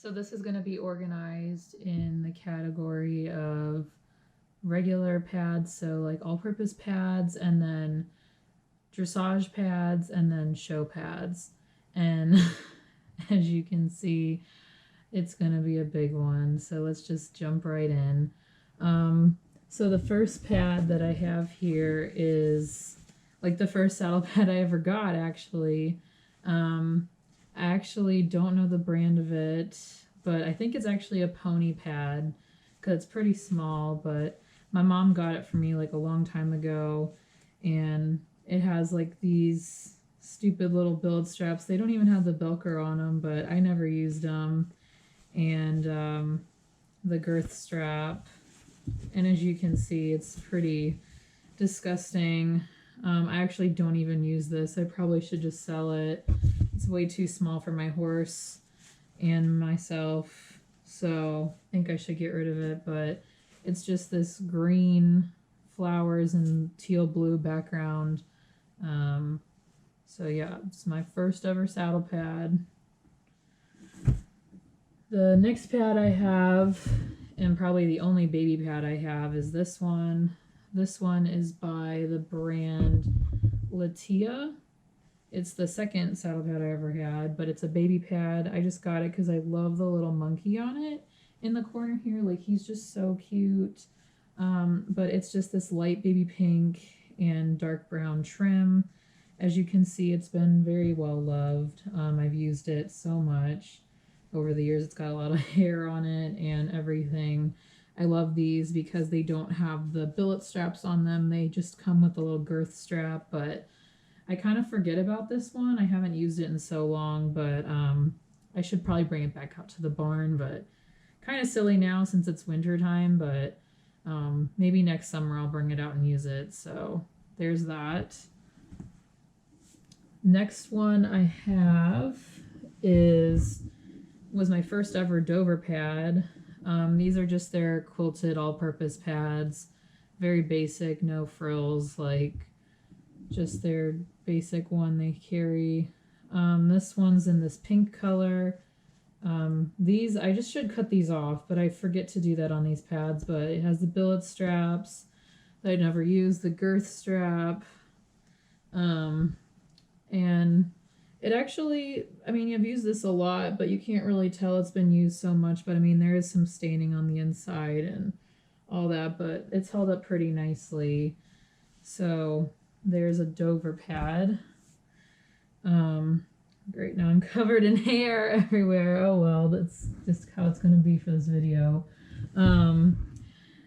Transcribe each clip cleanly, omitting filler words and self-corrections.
So this is going to be organized in the category of regular pads, so like all-purpose pads, and then dressage pads, and then show pads. And as you can see, it's going to be a big one. So let's just jump right in. So the first pad that I have here is like the first saddle pad I ever got, actually. I actually don't know the brand of it, but I think it's actually a pony pad because it's pretty small, but my mom got it for me like a long time ago, and it has like these stupid little billet straps. They don't even have the Velcro on them, but I never used them. And the girth strap. And as you can see, it's pretty disgusting. I actually don't even use this. I probably should just sell it. It's way too small for my horse and myself, so I think I should get rid of it. But it's just this green flowers and teal blue background. So yeah, it's my first ever saddle pad. The next pad I have, and probably the only baby pad I have, is this one. This one is by the brand Latia. It's the second saddle pad I ever had, but it's a baby pad. I just got it because I love the little monkey on it in the corner here. Like, he's just so cute. But it's just this light baby pink and dark brown trim. As you can see, it's been very well loved. I've used it so much over the years. It's got a lot of hair on it and everything. I love these because they don't have the billet straps on them. They just come with a little girth strap, but I kind of forget about this one. I haven't used it in so long, but I should probably bring it back out to the barn, but kind of silly now since it's winter time, but maybe next summer I'll bring it out and use it. So there's that. Next one I have was my first ever Dover pad. These are just their quilted all-purpose pads. Very basic, no frills, like just their basic one they carry. This one's in this pink color. These, I just should cut these off, but I forget to do that on these pads. But it has the billet straps that I never use, the girth strap, and it actually, I mean, I've used this a lot, but you can't really tell it's been used so much. But I mean, there is some staining on the inside and all that, but it's held up pretty nicely. So there's a Dover pad. Great, now I'm covered in hair everywhere. Oh well, that's just how it's going to be for this video.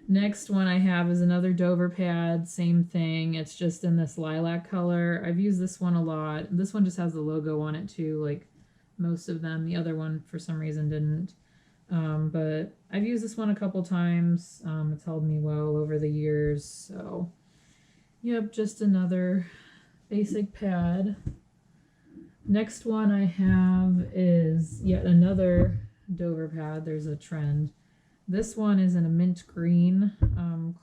Next one I have is another Dover pad, same thing. It's just in this lilac color. I've used this one a lot. This one just has the logo on it too, like most of them. The other one for some reason didn't. But I've used this one a couple times. It's held me well over the years. So yep, just another basic pad. Next one I have is yet another Dover pad. There's a trend. This one is in a mint green.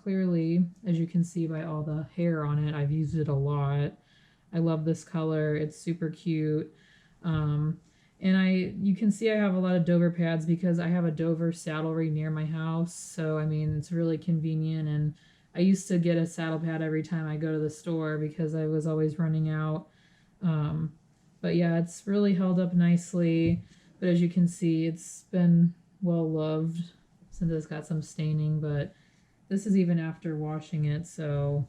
Clearly, as you can see by all the hair on it, I've used it a lot. I love this color. It's super cute. And you can see I have a lot of Dover pads because I have a Dover saddlery near my house. So, I mean, it's really convenient. And I used to get a saddle pad every time I go to the store because I was always running out. But yeah, it's really held up nicely. But as you can see, it's been well loved since it's got some staining, but this is even after washing it. So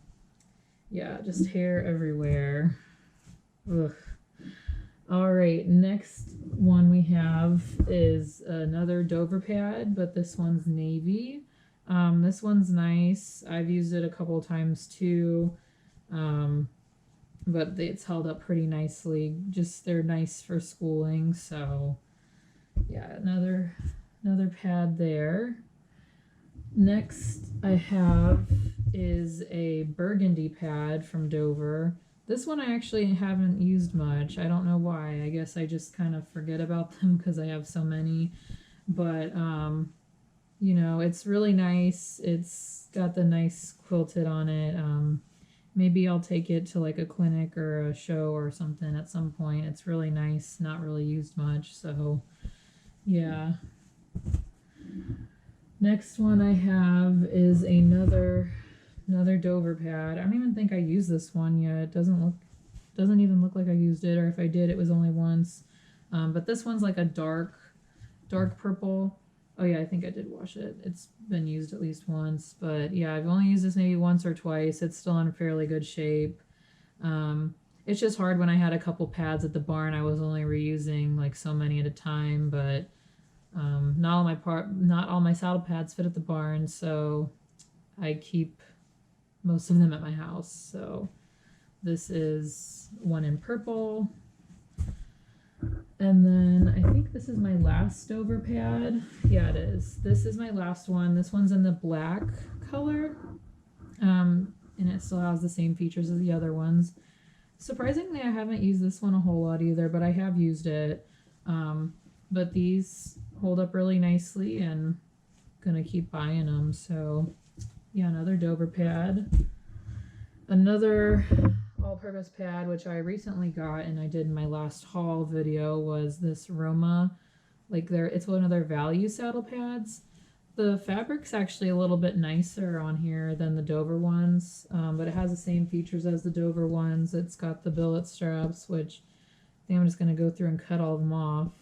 yeah, just hair everywhere. Ugh. All right, next one we have is another Dover pad, but this one's navy. This one's nice. I've used it a couple times too. But it's held up pretty nicely. Just they're nice for schooling. So yeah, another pad there. Next I have is a burgundy pad from Dover. This one I actually haven't used much. I don't know why. I guess I just kind of forget about them because I have so many. But you know, it's really nice. It's got the nice quilted on it. Maybe I'll take it to like a clinic or a show or something at some point. It's really nice, not really used much. So yeah. Next one I have is another Dover pad. I don't even think I used this one yet. It doesn't even look like I used it, or if I did, it was only once. But this one's like a dark purple. Oh yeah, I think I did wash it. It's been used at least once, but yeah, I've only used this maybe once or twice. It's still in fairly good shape. It's just hard when I had a couple pads at the barn. I was only reusing like so many at a time, but not all my saddle pads fit at the barn, so I keep most of them at my house. So this is one in purple. And then I think this is my last Dover pad. Yeah, it is. This is my last one. This one's in the black color. And it still has the same features as the other ones. Surprisingly, I haven't used this one a whole lot either, but I have used it. But these hold up really nicely, and gonna keep buying them. So yeah, another Dover pad. Another all-purpose pad, which I recently got and I did in my last haul video, was this Roma. It's one of their value saddle pads. The fabric's actually a little bit nicer on here than the Dover ones, but it has the same features as the Dover ones. It's got the billet straps, which I think I'm just going to go through and cut all of them off,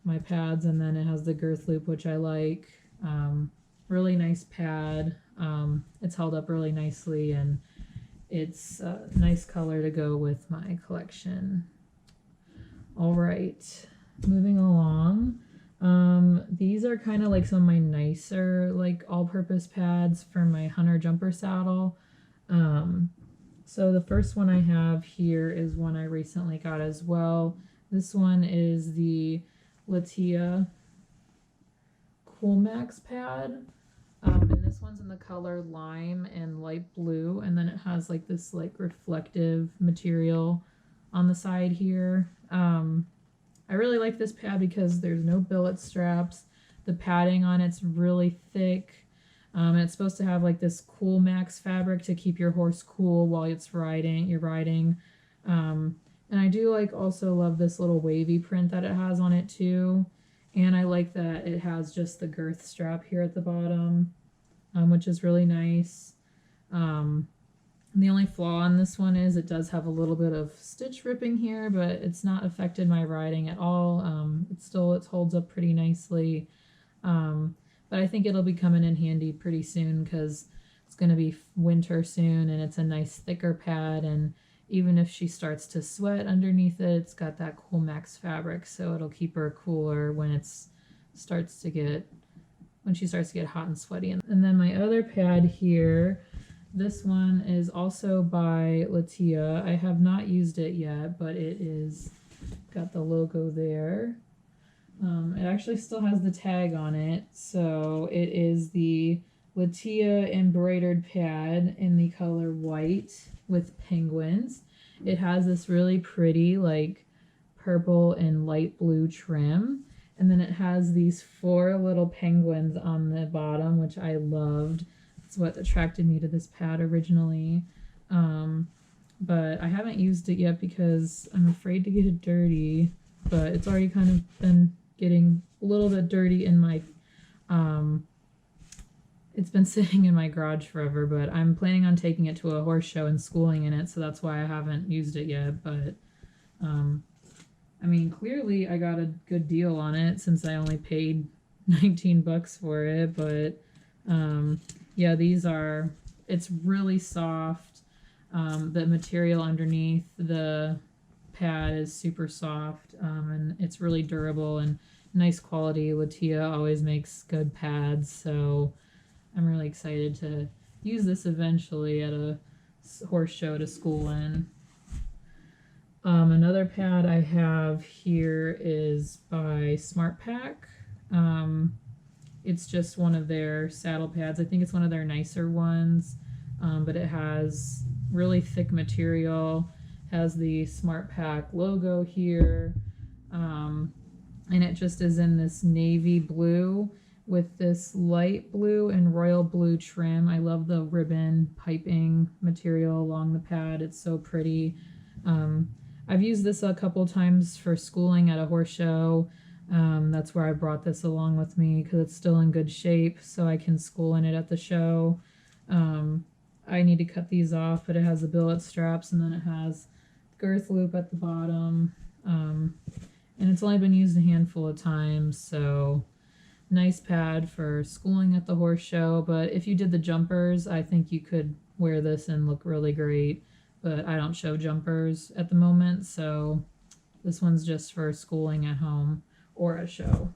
my pads, and then it has the girth loop, which I like. Really nice pad. It's held up really nicely, and it's a nice color to go with my collection. All right, moving along. These are kind of like some of my nicer like all-purpose pads for my hunter jumper saddle. So the first one I have here is one I recently got as well. This one is the Latia Cool Max pad. And this one's in the color lime and light blue, and then it has like this like reflective material on the side here. I really like this pad because there's no billet straps. The padding on it's really thick. And it's supposed to have like this Cool Max fabric to keep your horse cool while you're riding. And I do also love this little wavy print that it has on it too. And I like that it has just the girth strap here at the bottom, which is really nice. And the only flaw on this one is it does have a little bit of stitch ripping here, but it's not affected my riding at all. It holds up pretty nicely. But I think it'll be coming in handy pretty soon because it's going to be winter soon, and it's a nice thicker pad. And even if she starts to sweat underneath it, it's got that Cool Max fabric, so it'll keep her cooler when she starts to get hot and sweaty. And then my other pad here, this one is also by Latia. I have not used it yet, but it is got the logo there. It actually still has the tag on it, so it is the Latia embroidered pad in the color white with penguins. It has this really pretty purple and light blue trim, and then it has these 4 little penguins on the bottom, which I loved. It's what attracted me to this pad originally. But I haven't used it yet because I'm afraid to get it dirty, but it's already kind of been getting a little bit dirty in my it's been sitting in my garage forever, but I'm planning on taking it to a horse show and schooling in it, so that's why I haven't used it yet. But I mean, clearly I got a good deal on it since I only paid $19 for it. But yeah, it's really soft. The material underneath the pad is super soft, and it's really durable and nice quality. Latia always makes good pads, so I'm really excited to use this eventually at a horse show to school in. Another pad I have here is by SmartPack. It's just one of their saddle pads. I think it's one of their nicer ones, but it has really thick material, has the SmartPack logo here, and it just is in this navy blue with this light blue and royal blue trim. I love the ribbon piping material along the pad. It's so pretty. I've used this a couple times for schooling at a horse show. That's where I brought this along with me because it's still in good shape, so I can school in it at the show. I need to cut these off, but it has the billet straps, and then it has girth loop at the bottom. And it's only been used a handful of times, so nice pad for schooling at the horse show. But if you did the jumpers, I think you could wear this and look really great. But I don't show jumpers at the moment, so this one's just for schooling at home or a show.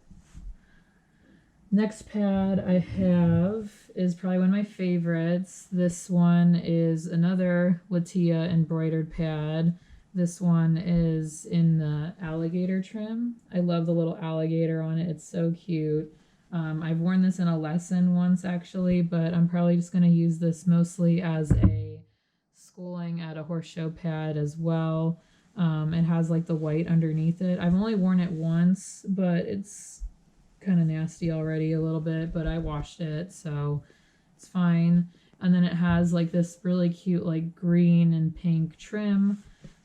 Next pad I have is probably one of my favorites. This one is another Latia embroidered pad. This one is in the alligator trim. I love the little alligator on it. It's so cute. I've worn this in a lesson once actually, but I'm probably just going to use this mostly as a schooling at a horse show pad as well. It has like the white underneath it. I've only worn it once, but it's kind of nasty already a little bit, but I washed it, so it's fine. And then it has like this really cute like green and pink trim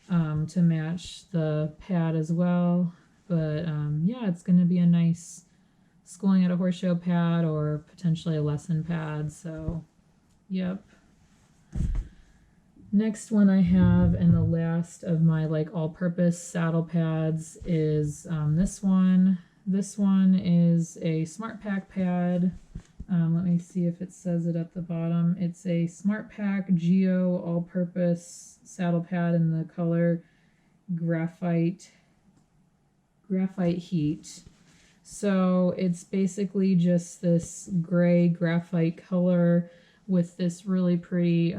to match the pad as well. But yeah, it's going to be a nice schooling at a horse show pad or potentially a lesson pad. So, yep. Next one I have, and the last of my like all-purpose saddle pads, is this one. This one is a Smart Pack pad. Let me see if it says it at the bottom. It's a Smart Pack Geo all-purpose saddle pad in the color graphite heat. So it's basically just this gray graphite color with this really pretty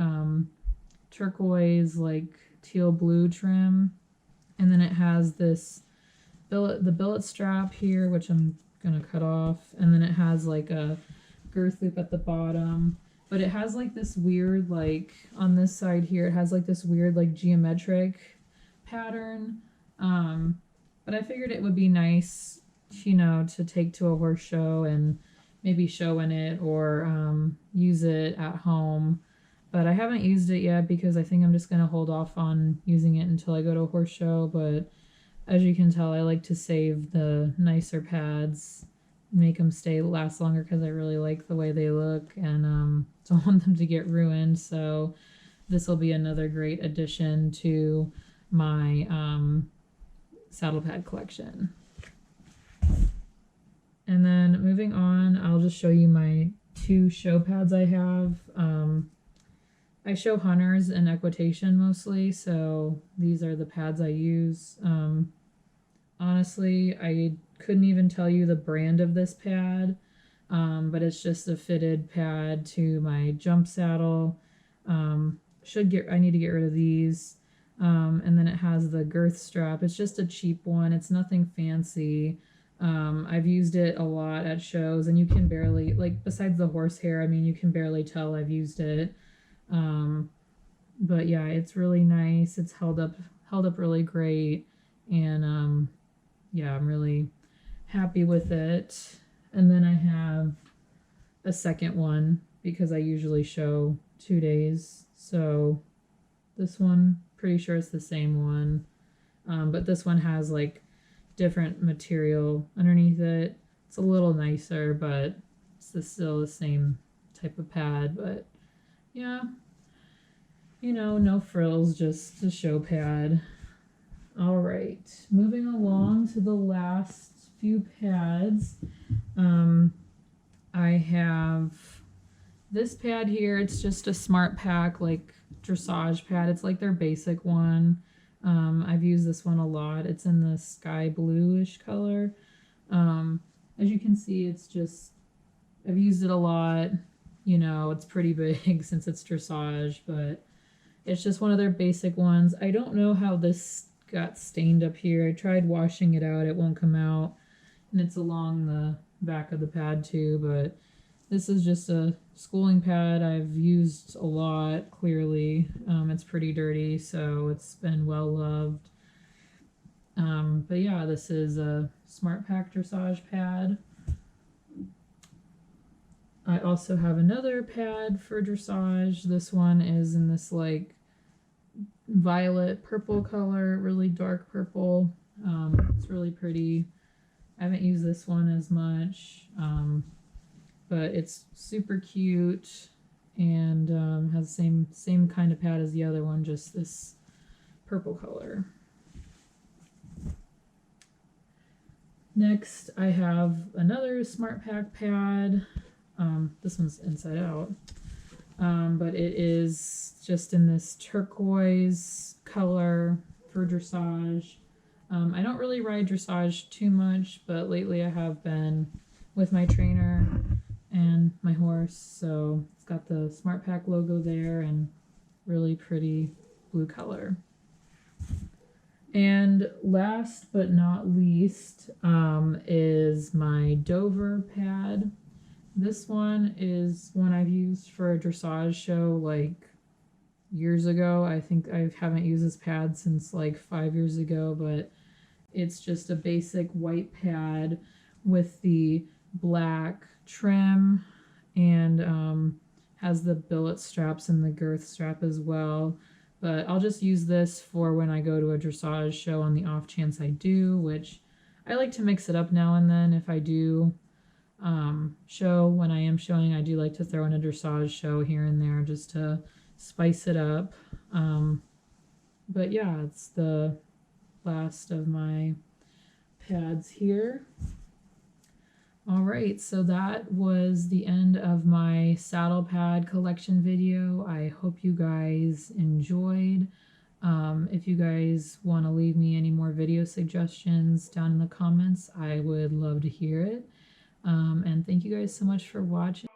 turquoise like teal blue trim, and then it has this the billet strap here, which I'm gonna cut off, and then it has like a girth loop at the bottom, but it has like this weird like on this side here it has like this weird like geometric pattern, but I figured it would be nice, you know, to take to a horse show and maybe show in it or use it at home. But I haven't used it yet because I think I'm just going to hold off on using it until I go to a horse show. But as you can tell, I like to save the nicer pads, make them last longer because I really like the way they look and don't want them to get ruined. So this will be another great addition to my saddle pad collection. And then moving on, I'll just show you my 2 show pads I have. I show hunters and equitation mostly, so these are the pads I use. Honestly, I couldn't even tell you the brand of this pad, but it's just a fitted pad to my jump saddle. I need to get rid of these. And then it has the girth strap. It's just a cheap one. It's nothing fancy. I've used it a lot at shows, and you can barely, like, besides the horsehair, I mean, you can barely tell I've used it. But yeah, it's really nice. It's held up really great, and yeah, I'm really happy with it. And then I have a second one because I usually show 2 days. So this one, pretty sure it's the same one, but this one has like different material underneath it. It's a little nicer, but it's still the same type of pad. But yeah, you know, no frills, just a show pad. All right, moving along to the last few pads. I have this pad here. It's just a Smart Pack like dressage pad. It's like their basic one. I've used this one a lot. It's in the sky bluish color. As you can see, it's just, I've used it a lot. You know, it's pretty big since it's dressage, but it's just one of their basic ones. I don't know how this got stained up here. I tried washing it out. It won't come out. And it's along the back of the pad too, but this is just a schooling pad I've used a lot, clearly. It's pretty dirty, so it's been well loved. But yeah, this is a Smart Pack dressage pad. I also have another pad for dressage. This one is in this like violet purple color, really dark purple. It's really pretty. I haven't used this one as much, but it's super cute and has the same kind of pad as the other one, just this purple color. Next, I have another Smart Pack pad. This one's inside out, but it is just in this turquoise color for dressage. I don't really ride dressage too much, but lately I have been with my trainer and my horse, so it's got the Smart Pack logo there and really pretty blue color. And last but not least is my Dover pad. This one is one I've used for a dressage show like years ago. I think I haven't used this pad since like 5 years ago, but it's just a basic white pad with the black trim and has the billet straps and the girth strap as well. But I'll just use this for when I go to a dressage show on the off chance I do, which I like to mix it up now and then. If I do show, when I am showing, I do like to throw in a dressage show here and there just to spice it up. But yeah, it's the last of my pads here. All right, so that was the end of my saddle pad collection video. I hope you guys enjoyed. If you guys want to leave me any more video suggestions down in the comments, I would love to hear it. And thank you guys so much for watching.